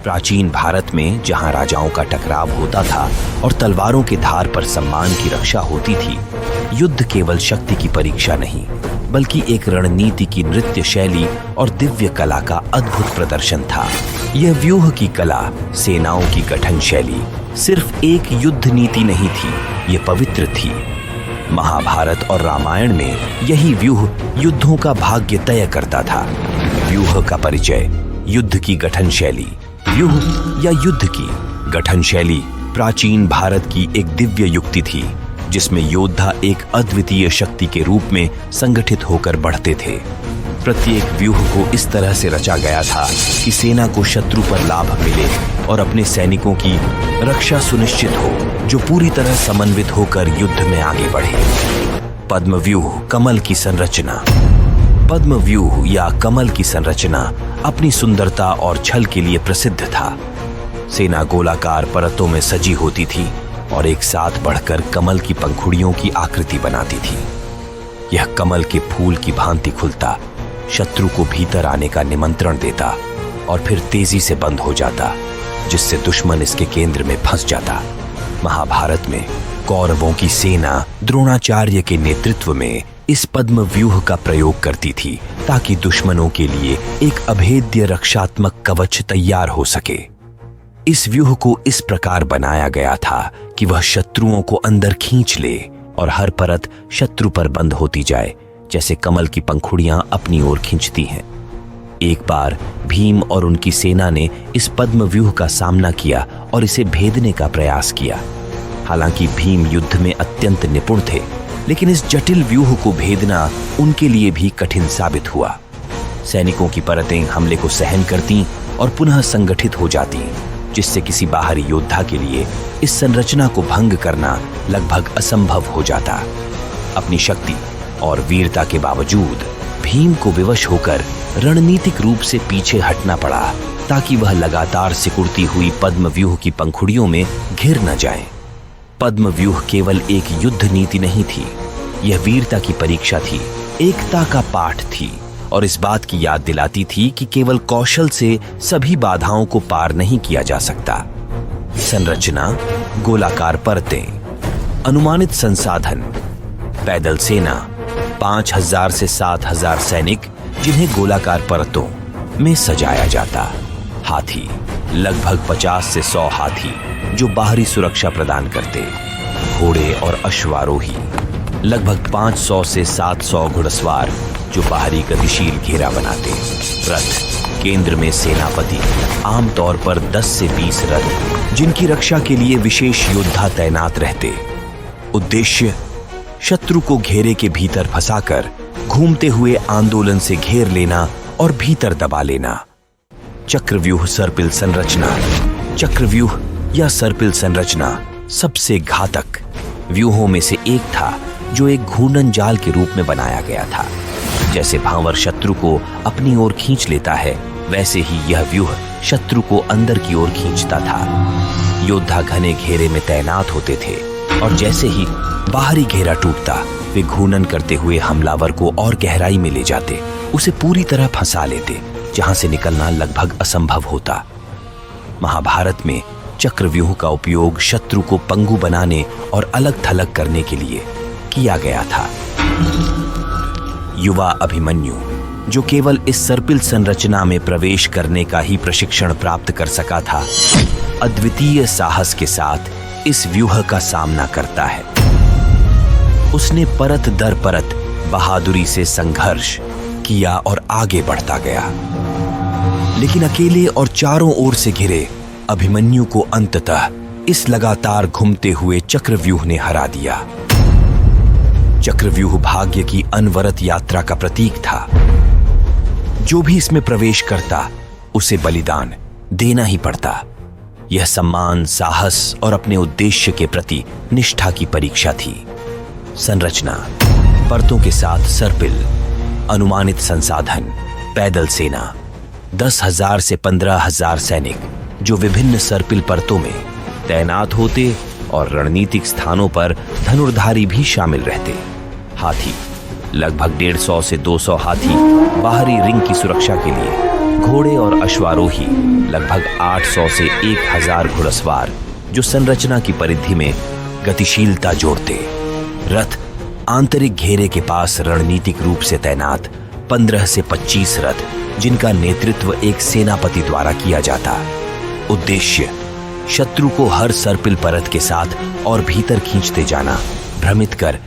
प्राचीन भारत में जहां राजाओं का टकराव होता था और तलवारों के धार पर सम्मान की रक्षा होती थी, युद्ध केवल शक्ति की परीक्षा नहीं बल्कि एक रणनीति की नृत्य शैली और दिव्य कला का अद्भुत प्रदर्शन था। यह व्यूह की कला, सेनाओं की गठन शैली सिर्फ एक युद्ध नीति नहीं थी, यह पवित्र थी। महाभारत और रामायण में यही व्यूह युद्धों का भाग्य तय करता था। व्यूह का परिचय, युद्ध की गठन शैली। व्यूह या युद्ध की गठन शैली प्राचीन भारत की एक दिव्य युक्ति थी, जिसमें योद्धा एक अद्वितीय शक्ति के रूप में संगठित होकर बढ़ते थे। प्रत्येक व्यूह को इस तरह से रचा गया था कि सेना को शत्रु पर लाभ मिले और अपने सैनिकों की रक्षा सुनिश्चित हो, जो पूरी तरह समन्वित होकर युद्ध में आगे बढ़े। पद्मव्यूह, कमल की संरचना। पद्मव्यूह या कमल की संरचना अपनी सुंदरता और छल के लिए प्रसिद्ध था। सेना गोलाकार परतों में सजी होती थी और एक साथ बढ़कर कमल की पंखुड़ियों की आकृति बनाती थी। यह कमल के फूल की भांति खुलता, शत्रु को भीतर आने का निमंत्रण देता और फिर तेजी से बंद हो जाता, जिससे दुश्मन इसके केंद्र में फंस जाता। महाभारत में कौरवों की सेना द्रोणाचार्य के नेतृत्व में इस पद्म व्यूह का प्रयोग करती थी ताकि दुश्मनों के लिए एक अभेद्य रक्षात्मक कवच तैयार हो सके। इस व्यूह को इस प्रकार बनाया गया था कि वह शत्रुओं को अंदर खींच ले और हर परत शत्रु पर बंद होती जाए, जैसे कमल की पंखुड़ियां अपनी ओर खींचती हैं। एक बार भीम और उनकी सेना ने इस पद्म व्यूह का सामना किया और इसे भेदने का प्रयास किया। हालांकि भीम युद्ध में अत्यंत निपुण थे, लेकिन इस जटिल व्यूह को भेदना उनके लिए भी कठिन साबित हुआ। सैनिकों की परतें हमले को सहन करती और पुनः संगठित हो जाती, जिससे किसी बाहरी योद्धा के लिए इस संरचना को भंग करना लगभग असंभव हो जाता। अपनी शक्ति और वीरता के बावजूद भीम को विवश होकर रणनीतिक रूप से पीछे हटना पड़ा, ताकि वह लगातार सिकुड़ती हुई पद्म व्यूह की पंखुड़ियों में घिर न जाए। पद्म व्यूह केवल एक युद्ध नीति नहीं थी, यह वीरता की परीक्षा थी, एकता का पाठ थी और इस बात की याद दिलाती थी कि केवल कौशल से सभी बाधाओं को पार नहीं किया जा सकता। संरचना, गोलाकार परतें, अनुमानित संसाधन, पैदल सेना 5000 से 7000 सैनिक जिन्हें गोलाकार परतों में सजाया जाता। हाथी, लगभग 50 से 100 हाथी जो बाहरी सुरक्षा प्रदान करते। घोड़े और अश्वारोही, लगभग 500 से 700 घुड़सवार जो बाहरी गतिशील घेरा बनाते। रथ, केंद्र में सेनापति, आमतौर पर 10 से 20 रथ जिनकी रक्षा के लिए विशेष योद्धा तैनात रहते। उद्देश्य, शत्रु को घेरे के भीतर फंसाकर घूमते हुए आंदोलन से घेर लेना और भीतर दबा लेना। चक्रव्यूह सर्पिल संरचना। चक्रव्यूह या सर्पिल संरचना सबसे घातक व्यूहों में से एक था, जो एक घूर्णन जाल के रूप में बनाया गया था। जैसे भांवर शत्रु को अपनी ओर खींच लेता है, वैसे ही यह व्यूह शत्रु को अंदर की ओर खींचता था। योद्धा घने घेरे में तैनात होते थे और जैसे ही बाहरी घेरा टूटता, वे घूर्णन करते हुए हमलावर को और गहराई में ले जाते, उसे पूरी तरह फंसा लेते, जहां से निकलना लगभग असंभव होता। महाभारत में चक्रव्यूह का उपयोग शत्रु को पंगु बनाने और अलग थलग करने के लिए किया गया था। युवा अभिमन्यु, जो केवल इस सर्पिल संरचना में प्रवेश करने का ही प्रशिक्षण प्राप्त कर सका था, अद्वितीय साहस के साथ इस व्यूह का सामना करता है। उसने परत दर परत बहादुरी से संघर्ष किया और आगे बढ़ता गया, लेकिन अकेले और चारों ओर से घिरे अभिमन्यु को अंततः इस लगातार घूमते हुए चक्रव्यूह ने हरा दिया। चक्रव्यूह भाग्य की अनवरत यात्रा का प्रतीक था। जो भी इसमें प्रवेश करता, उसे बलिदान देना ही पड़ता। यह सम्मान, साहस और अपने उद्देश्य के प्रति निष्ठा की परीक्षा थी। संरचना, परतों के साथ सर्पिल, अनुमानित संसाधन, पैदल सेना 10,000 से 15,000 सैनिक जो विभिन्न सर्पिल परतों में तैनात होते और रणनीतिक स्थानों पर धनुर्धारी भी शामिल रहते। हाथी, लगभग 150 से 200 हाथी बाहरी रिंग की सुरक्षा के लिए, घोड़े और अश्वारोही लगभग 800 से 1000 घुड़सवार जो संरचना की परिधि में गतिशीलता जोड़ते। रथ आंतरिक घेरे के पास रणनीतिक रूप से तैनात 15 से 25 रथ जिनका नेतृत्व एक सेनापति द्वारा किया जाता। उद्देश्य शत्रु को हर सर्पिल परत के साथ और भीतर खींचते जाना, भ्रमित कर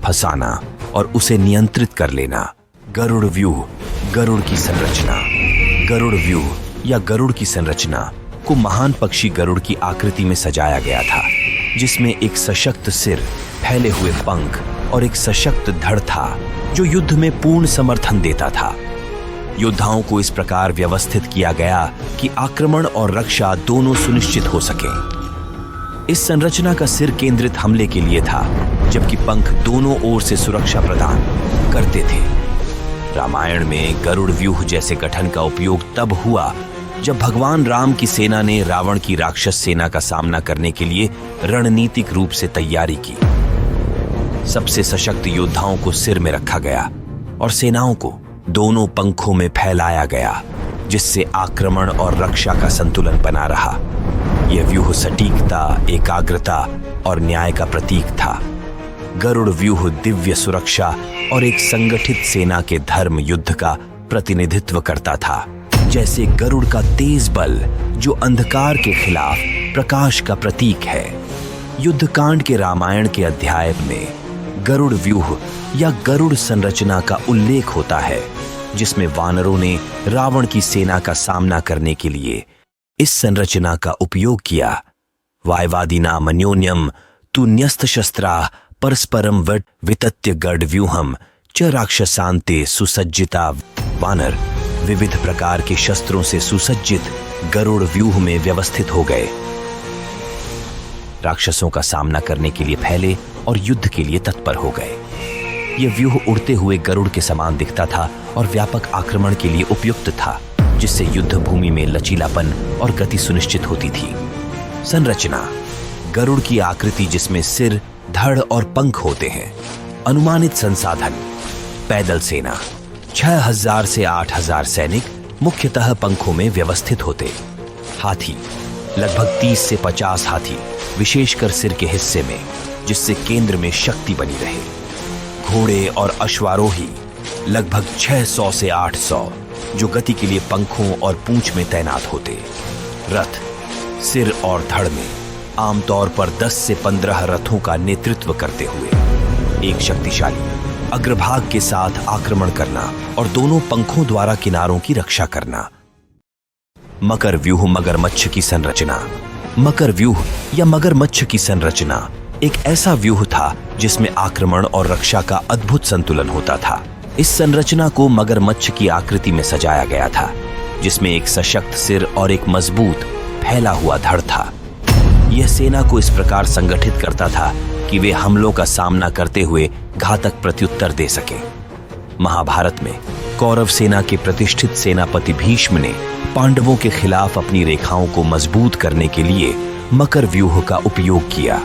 फंसाना और उसे नियंत्रित कर लेना। गरुड़ व्यूह, गरुड़ की संरचना। गरुड़ व्यूह या गरुड़ की संरचना को महान पक्षी गरुड़ की आकृति में सजाया गया था, जिसमें एक सशक्त सिर, फैले हुए पंख और एक सशक्त धड़ था जो युद्ध में पूर्ण समर्थन देता था। योद्धाओं को इस प्रकार व्यवस्थित किया गया कि आक्रमण और रक्षा दोनों सुनिश्चित हो सके। इस संरचना का सिर केंद्रित हमले के लिए था, जबकि पंख दोनों ओर से सुरक्षा प्रदान करते थे। रामायण में गरुड़ व्यूह जैसे गठन का उपयोग तब हुआ जब भगवान राम की सेना ने रावण की राक्षस सेना का सामना करने के लिए रणनीतिक रूप से तैयारी की। सबसे सशक्त योद्धाओं को सिर में रखा गया और सेनाओं को दोनों पंखों में फैलाया गया, जिससे आक्रमण और रक्षा का संतुलन बना रहा। यह व्यूह सटीकता, एकाग्रता और न्याय का प्रतीक था। गरुड़ व्यूह दिव्य सुरक्षा और एक संगठित सेना के धर्म युद्ध का प्रतिनिधित्व करता था। जैसे गरुड़ का तेज बल जो अंधकार के खिलाफ प्रकाश का प्रतीक है। युद्धकांड के रामायण के अध्याय में गरुड़ व्यूह या गरुड़ संरचना का उल्लेख होता है, जिसमें वानरों ने रावण की सेना का सामना करने के लिए इस संरचना का उपयोग किया। वायवादिना मन्योन्यम तु न्यस्त शस्त्रा परस्परम वितत्य गढ़ व्यूहम च राक्षसांते सुसज्जिता। वानर विविध प्रकार के शस्त्रों से सुसज्जित गरुड़ व्यूह में व्यवस्थित हो गए, राक्षसों का सामना करने के लिए फैले और युद्ध के लिए तत्पर हो गए। यह व्यूह उड़ते हुए गरुड़ के समान दिखता था और व्यापक आक्रमण के लिए उपयुक्त था, जिससे युद्ध भूमि में लचीलापन और गति सुनिश्चित होती थी। संरचना गरुड़ की आकृति जिसमें सिर, धड़ और पंख होते हैं। अनुमानित संसाधन पैदल सेना 6000 से 8000 सैनिक मुख्यतः पंखों में व्यवस्थित होते। हाथी लगभग 30 से 50 हाथी, विशेषकर सिर के हिस्से में, जिससे केंद्र में शक्ति बनी रहे। घोड़े और अश्वारोही लगभग 600 से 800 जो गति के लिए पंखों और पूंछ में तैनात होते। रथ सिर और धड़ में आमतौर पर 10 से 15 रथों का नेतृत्व करते हुए एक शक्तिशाली अग्रभाग के साथ आक्रमण करना और दोनों पंखों द्वारा किनारों की रक्षा करना। मकर व्यूह मगरमच्छ की संरचना। मकर व्यूह या मगरमच्छ की संरचना एक ऐसा व्यूह था जिसमें आक्रमण और रक्षा का अद्भुत संतुलन होता था। इस संरचना को मगरमच्छ की आकृति में सजाया गया था, जिसमें एक सशक्त सिर और एक मजबूत फैला हुआ धड़ था। यह सेना को इस प्रकार संगठित करता था कि वे हमलों का सामना करते हुए घातक प्रत्युत्तर दे सके। महाभारत में कौरव सेना के प्रतिष्ठित सेनापति भीष्म ने पांडवों के खिलाफ अपनी रेखाओं को मजबूत करने के लिए मकर व्यूह का उपयोग किया।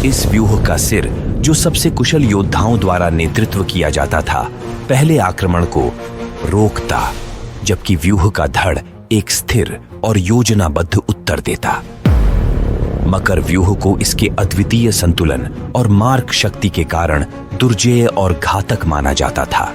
इस व्यूह का सिर, जो सबसे कुशल योद्धाओं द्वारा नेतृत्व किया जाता था, पहले आक्रमण को रोकता, जबकि व्यूह का धड़ एक स्थिर और योजनाबद्ध उत्तर देता। मकर व्यूह को इसके अद्वितीय संतुलन और मार्ग शक्ति के कारण दुर्जेय और घातक माना जाता था।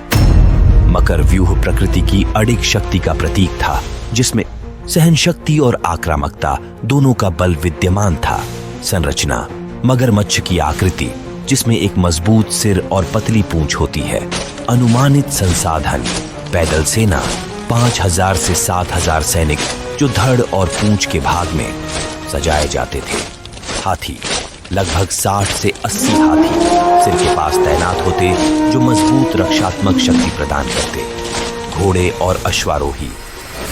मकर व्यूह प्रकृति की अडिग शक्ति का प्रतीक था, जिसमें सहन शक्ति और आक्रामकता दोनों का बल विद्यमान था। संरचना मगरमच्छ की आकृति, जिसमें एक मजबूत सिर और पतली पूंछ होती है। अनुमानित संसाधन पैदल सेना 5000 से 7000 सैनिक जो धड़ और पूंछ के भाग में सजाए जाते थे। हाथी लगभग 60 से 80 हाथी सिर के पास तैनात होते, जो मजबूत रक्षात्मक शक्ति प्रदान करते। घोड़े और अश्वारोही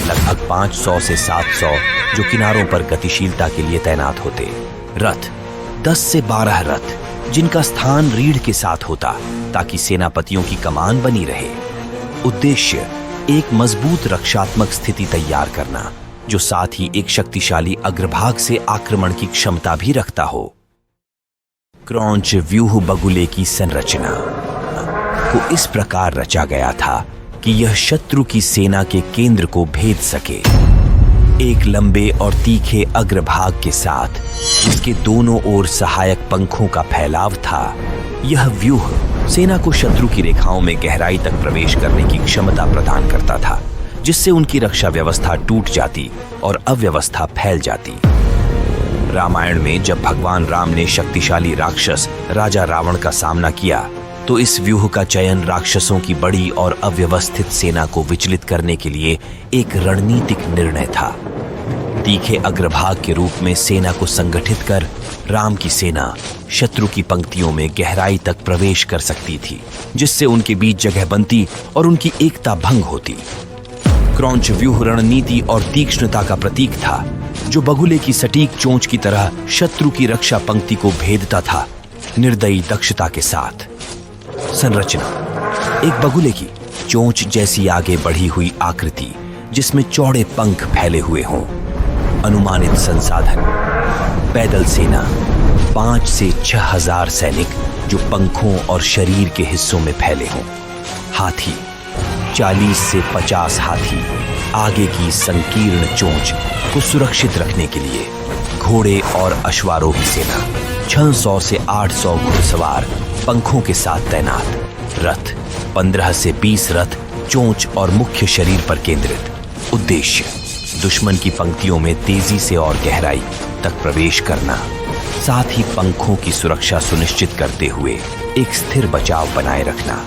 लगभग 500 से 700 जो किनारों पर गतिशीलता के लिए तैनात होते। रथ 10 से 12 रथ जिनका स्थान रीढ़ के साथ होता, ताकि सेनापतियों की कमान बनी रहे। उद्देश्य एक मजबूत रक्षात्मक स्थिति तैयार करना, जो साथ ही एक शक्तिशाली अग्रभाग से आक्रमण की क्षमता भी रखता हो। क्रौंच व्यूह बगुले की संरचना को इस प्रकार रचा गया था कि यह शत्रु की सेना के केंद्र को भेद सके। एक लंबे और तीखे अग्रभाग के साथ जिसके दोनों ओर सहायक पंखों का फैलाव था, यह व्यूह सेना को शत्रु की रेखाओं में गहराई तक प्रवेश करने की क्षमता प्रदान करता था, जिससे उनकी रक्षा व्यवस्था टूट जाती और अव्यवस्था फैल जाती। रामायण में जब भगवान राम ने शक्तिशाली राक्षस राजा रावण का सामना किया, तो इस व्यूह का चयन राक्षसों की बड़ी और अव्यवस्थित सेना को विचलित करने के लिए एक रणनीतिक निर्णय था। तीखे अग्रभाग के रूप में सेना को संगठित कर राम की सेना शत्रु की पंक्तियों में गहराई तक प्रवेश कर सकती थी, जिससे उनके बीच जगह बनती और उनकी एकता भंग होती। क्रौंच व्यूह रणनीति और तीक्ष्णता का प्रतीक था, जो बगुले की सटीक चोंच की तरह शत्रु की रक्षा पंक्ति को भेदता था, निर्दयी दक्षता के साथ। संरचना: एक बगुले की चोंच जैसी आगे बढ़ी हुई आकृति जिसमें चौड़े पंख फैले हुए हों। अनुमानित संसाधन: पैदल सेना 5 से 6,000 सैनिक जो पंखों और शरीर के हिस्सों में फैले हों। हाथी: 40 से 50 हाथी आगे की संकीर्ण चोंच को सुरक्षित रखने के लिए। घोड़े और अश्वारोही सेना 600 से 800 घुड़सवार पंखों के साथ तैनात। रथ: 15 से 20 रथ चोंच और मुख्य शरीर पर केंद्रित। उद्देश्य: दुश्मन की पंक्तियों में तेजी से और गहराई तक प्रवेश करना, साथ ही पंखों की सुरक्षा सुनिश्चित करते हुए एक स्थिर बचाव बनाए रखना।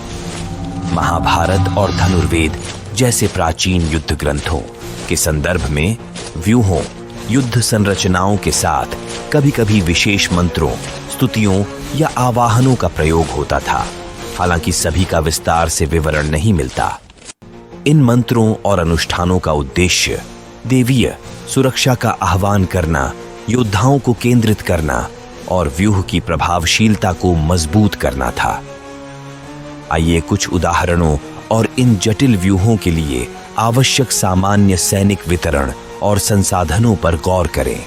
महाभारत और धनुर्वेद जैसे प्राचीन युद्ध ग्रंथों के संदर्भ में व्यूहों, युद्ध संरचनाओं के साथ कभी-कभी विशेष मंत्रों, स्तुतियों या आवाहनों का प्रयोग होता था। हालांकि सभी का विस्तार से विवरण नहीं मिलता। इन मंत्रों और अनुष्ठानों का उद्देश्य देवीय सुरक्षा का आह्वान करना, योद्धाओं को केंद्रित करना और व्यूह की प्रभावशीलता को मजबूत करना था। आइए कुछ उदाहरणों और इन जटिल व्यूहों के लिए आवश्यक सामान्य सैनिक वितरण और संसाधनों पर गौर करें।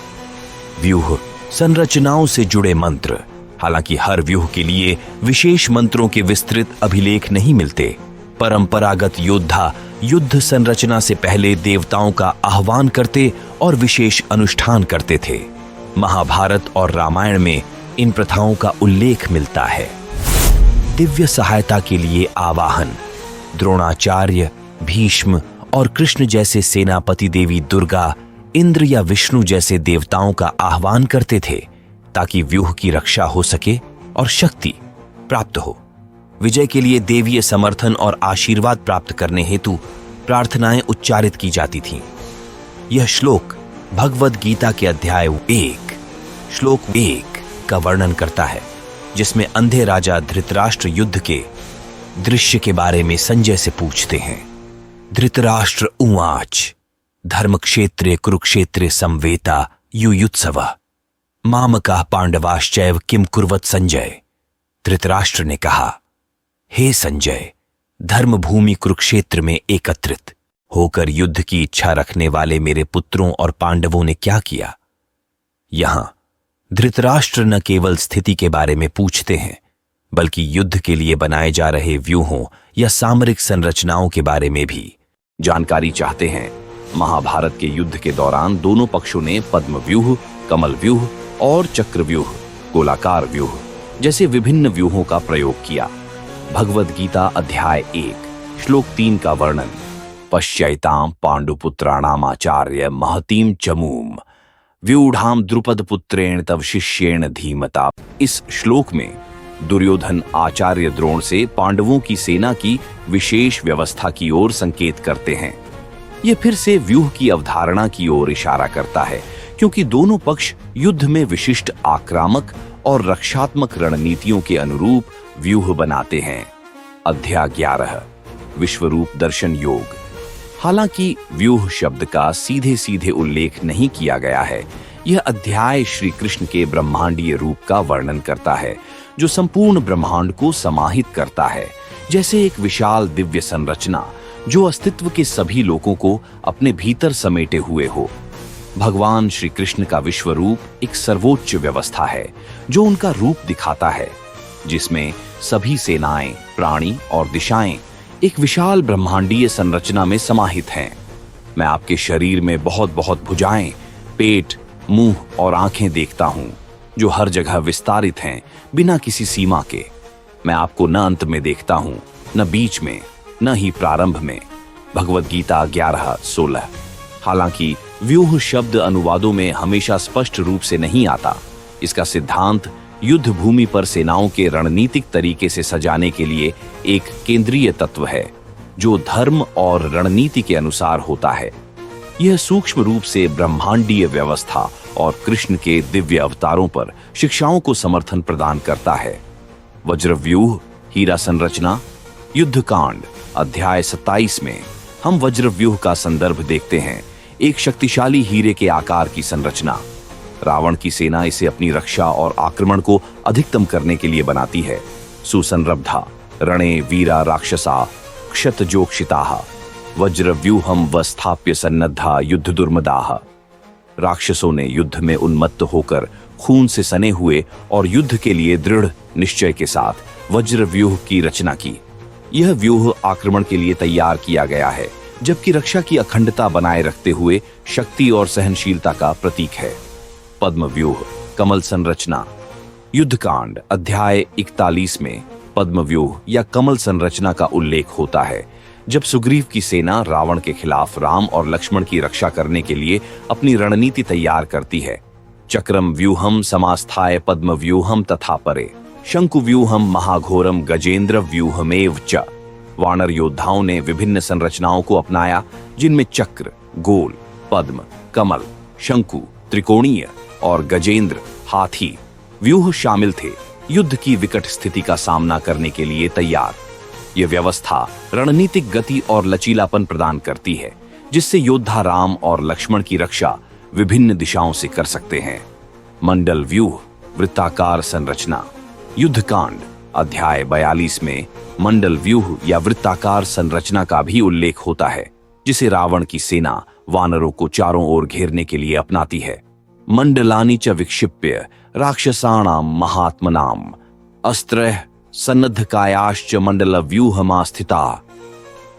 व्यूह संरचनाओं से जुड़े मंत्र: हालांकि हर व्यूह के लिए विशेष मंत्रों के विस्तृत अभिलेख नहीं मिलते। परंपरागत योद्धा युद्ध संरचना से पहले देवताओं का आह्वान करते और विशेष अनुष्ठान करते थे। महाभारत और रामायण में इन प्रथाओं का उल्लेख मिलता है। दिव्य सहायता के लिए आवाहन: द्रोणाचार्य, भीष्म और कृष्ण जैसे सेनापति देवी दुर्गा, इंद्र या विष्णु जैसे देवताओं का आह्वान करते थे ताकि व्यूह की रक्षा हो सके और शक्ति प्राप्त हो। विजय के लिए देवीय समर्थन और आशीर्वाद प्राप्त करने हेतु प्रार्थनाएं उच्चारित की जाती थीं। यह श्लोक भगवद गीता के अध्याय 1 श्लोक 1 का वर्णन करता है, जिसमें अंधे राजा धृतराष्ट्र युद्ध के दृश्य के बारे में संजय से पूछते हैं। धृतराष्ट्र उवाच धर्मक्षेत्रे कुरुक्षेत्रे संवेता युयुत्सवः मामकाः पांडवाश्चैव किम कुर्वत संजय। धृतराष्ट्र ने कहा, हे संजय, धर्मभूमि कुरुक्षेत्र में एकत्रित होकर युद्ध की इच्छा रखने वाले मेरे पुत्रों और पांडवों ने क्या किया। यहां धृतराष्ट्र न केवल स्थिति के बारे में पूछते हैं, बल्कि युद्ध के लिए बनाए जा रहे व्यूहों या सामरिक संरचनाओं के बारे में भी जानकारी चाहते हैं। महाभारत के युद्ध के दौरान दोनों पक्षों ने पद्म व्यूह, कमल व्यूह और चक्र व्यूह, गोलाकार व्यूह जैसे विभिन्न व्यूहों का प्रयोग किया। भगवद गीता अध्याय 1 श्लोक 3 का वर्णन: पश्यैताम पांडुपुत्राणामाचार्य महतीम चमूम व्यूढ़ाम द्रुपद पुत्रेण तव शिष्येण धीमता। इस श्लोक में दुर्योधन आचार्य द्रोण से पांडवों की सेना की विशेष व्यवस्था की ओर संकेत करते हैं। यह फिर से व्यूह की अवधारणा की ओर इशारा करता है, क्योंकि दोनों पक्ष युद्ध में विशिष्ट आक्रामक और रक्षात्मक रणनीतियों के अनुरूप व्यूह बनाते हैं। अध्याय 11 विश्वरूप दर्शन योग। हालांकि व्यूह शब्द का सीधे सीधे उल्लेख नहीं किया गया है, यह अध्याय श्री कृष्ण के ब्रह्मांडीय रूप का वर्णन करता है, जो संपूर्ण ब्रह्मांड को समाहित करता है, जैसे एक विशाल दिव्य संरचना जो अस्तित्व के सभी लोगों को अपने भीतर समेटे हुए हो। भगवान श्री कृष्ण का विश्व रूप एक सर्वोच्च व्यवस्था है जो उनका रूप दिखाता है, जिसमें सभी सेनाएं, प्राणी और दिशाएं एक विशाल ब्रह्मांडीय संरचना में समाहित हैं। मैं आपके शरीर में बहुत बहुत भुजाएं, पेट, मुंह और आंखें देखता हूं, जो हर जगह विस्तारित हैं, बिना किसी सीमा के। मैं आपको न अंत में देखता हूं, न बीच में, न ही प्रारंभ में। भगवद गीता 11:16। हालांकि व्यूह शब्द अनुवादों में हमेशा स्पष्ट रूप से नहीं आता। इसका सिद्धांत युद्ध भूमि पर सेनाओं के रणनीतिक तरीके से सजाने के लिए एक केंद्रीय तत्व है, जो धर्म और रणनीति के अनुसार होता है। यह सूक्ष्म रूप से ब्रह्मांडीय व्यवस्था और कृष्ण के दिव्य अवतारों पर शिक्षाओं को समर्थन प्रदान करता है। वज्रव्यूह, हीरा संरचना। युद्धकांड अध्याय 27 में हम वज्रव्यूह का संदर्भ देखते हैं, एक शक्तिशाली हीरे के आकार की संरचना। रावण की सेना इसे अपनी रक्षा और आक्रमण को अधिकतम करने के लिए बनाती है। सुसंरब्धा रणे वीरा राक्षसा क्षतजोक्षिताः वज्रव्यूहम व स्थाप्य सन्नद्धा युद्ध दुर्मदाः। राक्षसों ने युद्ध में उन्मत्त होकर खून से सने हुए और युद्ध के लिए दृढ़ निश्चय के साथ वज्रव्यूह की रचना की। यह व्यूह आक्रमण के लिए तैयार किया गया है, जबकि रक्षा की अखंडता बनाए रखते हुए शक्ति और सहनशीलता का प्रतीक है। पद्मव्यूह, कमल संरचना। युद्धकांड अध्याय 41 में पद्मव्यूह या कमल संरचना का उल्लेख होता है, जब सुग्रीव की सेना रावण के खिलाफ राम और लक्ष्मण की रक्षा करने के लिए अपनी रणनीति तैयार करती है। चक्रम व्यूहम समास्थाय पद्मव्यूहम तथा परे शंकुव्यूहम महाघोरम गजेंद्र व्यूहमेव च। वानर योद्धाओं ने विभिन्न संरचनाओं को अपनाया, जिनमें चक्र, गोल, पद्म, कमल, शंकु, त्रिकोणीय और गजेंद्र हाथी व्यूह शामिल थे, युद्ध की विकट स्थिति का सामना करने के लिए तैयार। यह व्यवस्था रणनीतिक गति और लचीलापन प्रदान करती है, जिससे योद्धा राम और लक्ष्मण की रक्षा विभिन्न दिशाओं से कर सकते हैं। मंडल व्यूह, वृत्ताकार संरचना। युद्धकांड अध्याय 42 में मंडल व्यूह या वृत्ताकार संरचना का भी उल्लेख होता है, जिसे रावण की सेना वानरों को चारों ओर घेरने के लिए अपनाती है। मंडलानि च विक्षिप्य राक्षसाणाम महात्मनाम अस्त्रैः सन्नद्धकायाश्च मंडल व्यूहमास्थिता।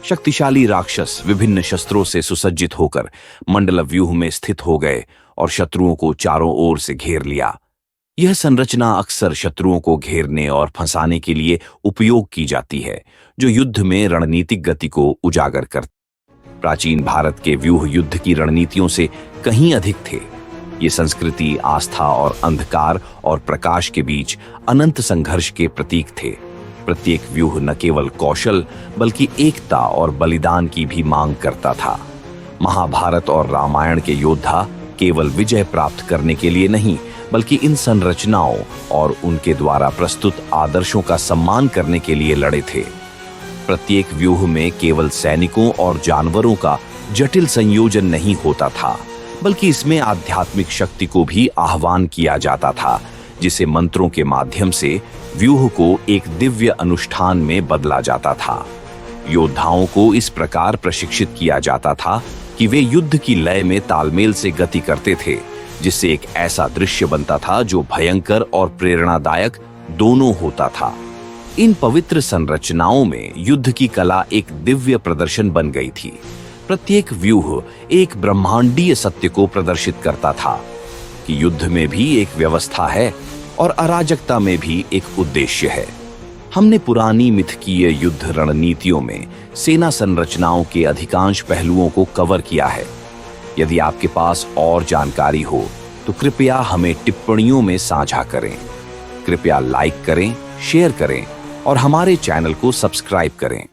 शक्तिशाली राक्षस विभिन्न शस्त्रों से सुसज्जित होकर मंडल व्यूह में स्थित हो गए और शत्रुओं को चारों ओर से घेर लिया। यह संरचना अक्सर शत्रुओं को घेरने और फंसाने के लिए उपयोग की जाती है, जो युद्ध में रणनीतिक गति को उजागर करती। प्राचीन भारत के व्यूह युद्ध की रणनीतियों से कहीं अधिक थे। ये संस्कृति आस्था और अंधकार और प्रकाश के बीच अनंत संघर्ष के प्रतीक थे। प्रत्येक व्यूह न केवल कौशल बल्कि एकता और बलिदान की भी मांग करता था। महाभारत और रामायण के योद्धा केवल विजय प्राप्त करने के लिए नहीं, बल्कि इन संरचनाओं और उनके द्वारा प्रस्तुत आदर्शों का सम्मान करने के लिए लड़े थे। प्रत्येक व्यूह में केवल सैनिकों और जानवरों का जटिल संयोजन नहीं होता था, बल्कि इसमें आध्यात्मिक शक्ति को भी आह्वान किया जाता था, जिसे मंत्रों के माध्यम से व्यूह को एक दिव्य अनुष्ठान में बदला जाता था। योद्धाओं को इस प्रकार प्रशिक्षित किया जाता था कि वे युद्ध की लय में तालमेल से गति करते थे, जिससे एक ऐसा दृश्य बनता था जो भयंकर और प्रेरणादायक दोनों होता था। इन पवित्र संरचनाओं में युद्ध की कला एक दिव्य प्रदर्शन बन गई थी। प्रत्येक व्यूह एक ब्रह्मांडीय सत्य को प्रदर्शित करता था कि युद्ध में भी एक व्यवस्था है और अराजकता में भी एक उद्देश्य है। हमने पुरानी मिथकीय युद्ध रणनीतियों में सेना संरचनाओं के अधिकांश पहलुओं को कवर किया है। यदि आपके पास और जानकारी हो तो कृपया हमें टिप्पणियों में साझा करें। कृपया लाइक करें, शेयर करें और हमारे चैनल को सब्सक्राइब करें।